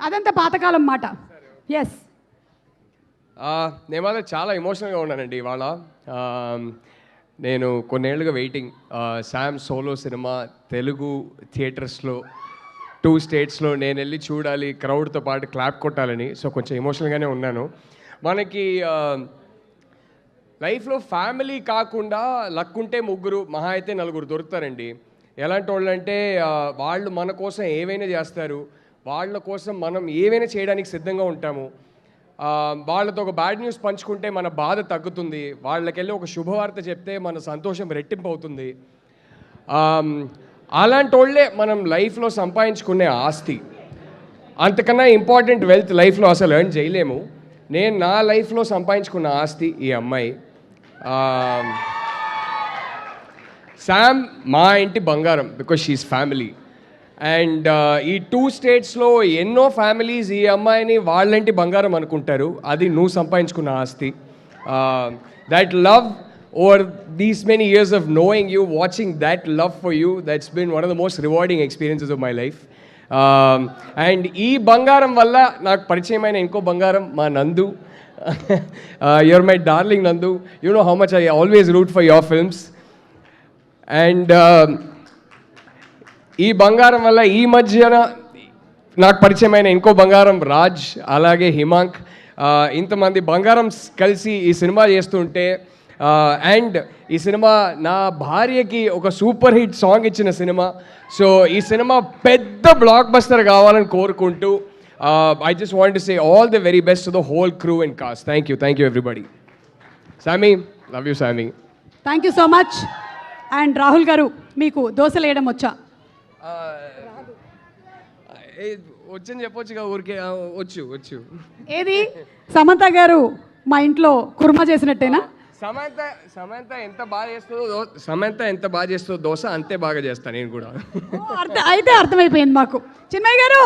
అదంతా పాతకాలం మాట. ఎస్, నేను మాత్రం చాలా ఎమోషనల్గా ఉన్నానండి ఇవాళ. నేను కొన్నేళ్లుగా waiting, Sam solo cinema Telugu థియేటర్స్లో 2 స్టేట్స్లో నేను వెళ్ళి చూడాలి, క్రౌడ్తో పాటు క్లాప్ కొట్టాలని. సో కొంచెం ఎమోషనల్గానే ఉన్నాను. మనకి లైఫ్లో ఫ్యామిలీ కాకుండా లక్ ఉంటే 3 మహా అయితే 4 దొరుకుతారండి. ఎలాంటి వాళ్ళు అంటే వాళ్ళు మన కోసం ఏవైనా చేస్తారు, వాళ్ళ కోసం మనం ఏవైనా చేయడానికి సిద్ధంగా ఉంటాము. వాళ్ళతో ఒక బ్యాడ్ న్యూస్ పంచుకుంటే మన బాధ తగ్గుతుంది, వాళ్ళకెళ్ళి ఒక శుభవార్త చెప్తే మన సంతోషం రెట్టింపు అవుతుంది. అలాంటి వాళ్ళే మనం లైఫ్లో సంపాదించుకునే ఆస్తి. అంతకన్నా ఇంపార్టెంట్ వెల్త్ లైఫ్లో అసలు ఎర్న్ చేయలేము. నేను నా లైఫ్లో సంపాదించుకున్న ఆస్తి ఈ అమ్మాయి. శామ్ మా ఇంటి బంగారం, బికాజ్ షీఈస్ ఫ్యామిలీ. అండ్ ఈ 2 స్టేట్స్లో ఎన్నో ఫ్యామిలీస్ ఈ అమ్మాయిని వాళ్ళంటి బంగారం అనుకుంటారు. అది నువ్వు సంపాదించుకున్న ఆస్తి. That love over these many years of knowing you, watching that love for you, that's been one of the most rewarding experiences of my life. And ఈ బంగారం వల్ల నాకు పరిచయమైన ఇంకో బంగారం మా Nandu. You're my darling Nandu. You know how much I always root for your films. And ఈ బంగారం వల్ల ఈ మధ్యన నాకు పరిచయమైన ఇంకో బంగారం రాజ్, అలాగే హిమాంక్. ఇంతమంది బంగారం కలిసి ఈ సినిమా చేస్తుంటే, అండ్ ఈ సినిమా నా భార్యకి ఒక సూపర్ హిట్ సాంగ్ ఇచ్చిన సినిమా. సో ఈ సినిమా పెద్ద బ్లాక్ బస్టర్ కావాలని కోరుకుంటూ I just want to say all the very best to the whole crew and cost. Thank you everybody. సామీ, లవ్ యూ సామీ. Thank you so much. And Rahul గారు, మీకు దోశలు వేయడం వచ్చా? వచ్చని చెప్పొచ్చుగా, ఊరికే వచ్చు. ఏది సమంత గారు మా ఇంట్లో కుర్మా చేసినట్టేనా? సమంత ఎంత బాగా చేస్తుందో దోశ అంతే బాగా చేస్తాను నేను కూడా. అయితే అర్థమైపోయింది మాకు. చిన్మయ్య గారు